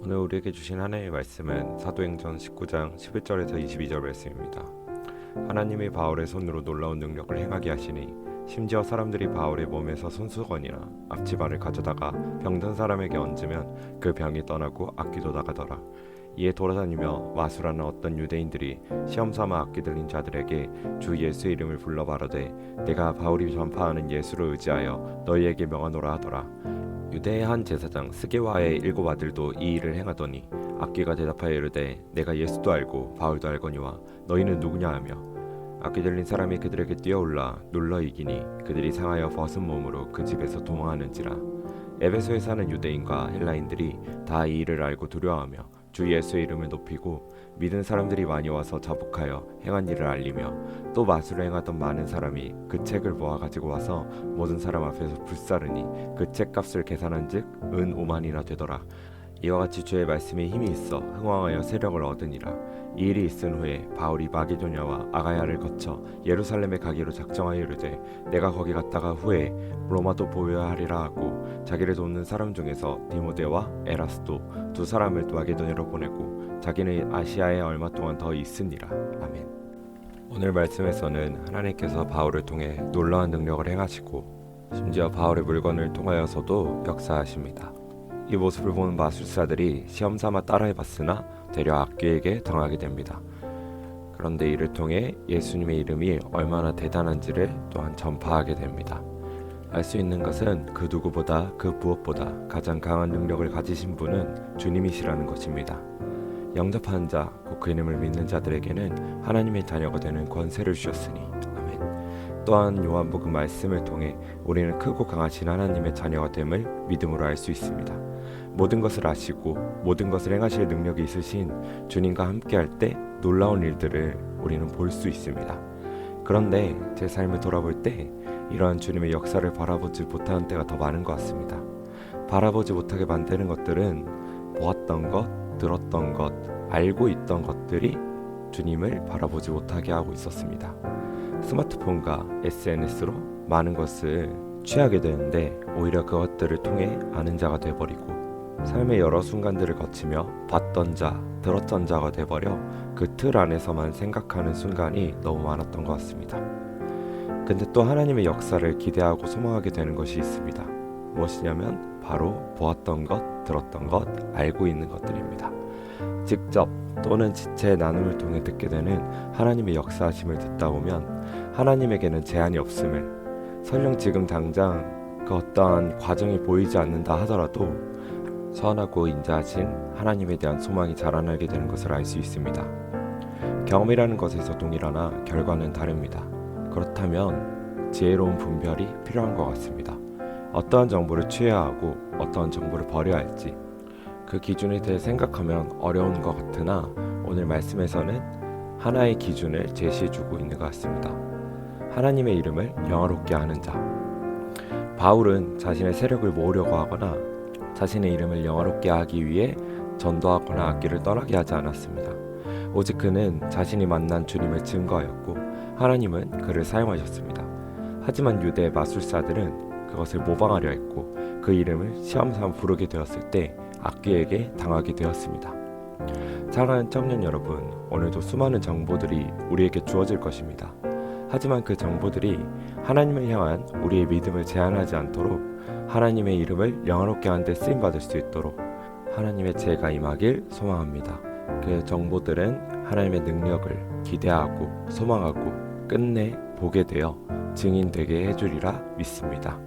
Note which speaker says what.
Speaker 1: 오늘 우리에게 주신 하나님의 말씀은 사도행전 19장 11절에서 22절 말씀입니다. 하나님이 바울의 손으로 놀라운 능력을 행하게 하시니 심지어 사람들이 바울의 몸에서 손수건이나 앞치마를 가져다가 병든 사람에게 얹으면 그 병이 떠나고 악귀도 나가더라. 이에 돌아다니며 마술하는 어떤 유대인들이 시험삼아 악귀 들린 자들에게 주 예수의 이름을 불러 말하되 내가 바울이 전파하는 예수를 의지하여 너희에게 명하노라 하더라. 유대의 한 제사장 스게와의 7 아들도 이 일을 행하더니 악귀가 대답하여 이르되 내가 예수도 알고 바울도 알거니와 너희는 누구냐 하며 악귀 들린 사람이 그들에게 뛰어올라 눌러 이기니 그들이 상하여 벗은 몸으로 그 집에서 도망하는지라. 에베소에 사는 유대인과 헬라인들이 다 이 일을 알고 두려워하며 주 예수의 이름을 높이고 믿은 사람들이 많이 와서 자복하여 행한 일을 알리며 또 마술을 행하던 많은 사람이 그 책을 모아 가지고 와서 모든 사람 앞에서 불사르니 그 책값을 계산한즉 은 5만이나 되더라. 이와 같이 주의 말씀에 힘이 있어 흥왕하여 세력을 얻으니라. 이 일이 있은 후에 바울이 마게도냐와 아가야를 거쳐 예루살렘에 가기로 작정하여 이르되 내가 거기 갔다가 후에 로마도 보여야 하리라 하고 자기를 돕는 사람 중에서 디모데와 에라스도 2 사람을 마게도냐로 보내고 자기는 아시아에 얼마 동안 더 있으니라. 아멘. 오늘 말씀에서는 하나님께서 바울을 통해 놀라운 능력을 행하시고 심지어 바울의 물건을 통하여서도 역사하십니다. 이 모습을 보는 마술사들이 시험삼아 따라해봤으나 되려 악귀에게 당하게 됩니다. 그런데 이를 통해 예수님의 이름이 얼마나 대단한지를 또한 전파하게 됩니다. 알 수 있는 것은 그 누구보다 그 무엇보다 가장 강한 능력을 가지신 분은 주님이시라는 것입니다. 영접하는 자, 곧 그 이름을 믿는 자들에게는 하나님의 자녀가 되는 권세를 주셨으니 아멘. 또한 요한복음 말씀을 통해 우리는 크고 강하신 하나님의 자녀가 됨을 믿음으로 알 수 있습니다. 모든 것을 아시고 모든 것을 행하실 능력이 있으신 주님과 함께 할 때 놀라운 일들을 우리는 볼 수 있습니다. 그런데 제 삶을 돌아볼 때 이러한 주님의 역사를 바라보지 못하는 때가 더 많은 것 같습니다. 바라보지 못하게 만드는 것들은 보았던 것, 들었던 것, 알고 있던 것들이 주님을 바라보지 못하게 하고 있었습니다. 스마트폰과 SNS로 많은 것을 취하게 되는데 오히려 그것들을 통해 아는 자가 되어버리고 삶의 여러 순간들을 거치며 봤던 자, 들었던 자가 돼버려 그 틀 안에서만 생각하는 순간이 너무 많았던 것 같습니다. 근데 또 하나님의 역사를 기대하고 소망하게 되는 것이 있습니다. 무엇이냐면 바로 보았던 것, 들었던 것, 알고 있는 것들입니다. 직접 또는 지체의 나눔을 통해 듣게 되는 하나님의 역사하심을 듣다 보면 하나님에게는 제한이 없음을, 설령 지금 당장 그 어떠한 과정이 보이지 않는다 하더라도 선하고 인자하신 하나님에 대한 소망이 자라나게 되는 것을 알 수 있습니다. 경험이라는 것에서 동일하나 결과는 다릅니다. 그렇다면 지혜로운 분별이 필요한 것 같습니다. 어떠한 정보를 취해야 하고 어떠한 정보를 버려야 할지 그 기준에 대해 생각하면 어려운 것 같으나 오늘 말씀에서는 하나의 기준을 제시해주고 있는 것 같습니다. 하나님의 이름을 영화롭게 하는 자. 바울은 자신의 세력을 모으려고 하거나 자신의 이름을 영화롭게 하기 위해 전도하거나 악기를 떠나게 하지 않았습니다. 오직 그는 자신이 만난 주님을 증거하였고 하나님은 그를 사용하셨습니다. 하지만 유대 마술사들은 그것을 모방하려 했고 그 이름을 시험삼아 부르게 되었을 때 악귀에게 당하게 되었습니다. 사랑하는 청년 여러분, 오늘도 수많은 정보들이 우리에게 주어질 것입니다. 하지만 그 정보들이 하나님을 향한 우리의 믿음을 제한하지 않도록 하나님의 이름을 영화롭게 하는 데 쓰임받을 수 있도록 하나님의 지혜가 임하길 소망합니다. 그 정보들은 하나님의 능력을 기대하고 소망하고 끝내 보게 되어 증인되게 해주리라 믿습니다.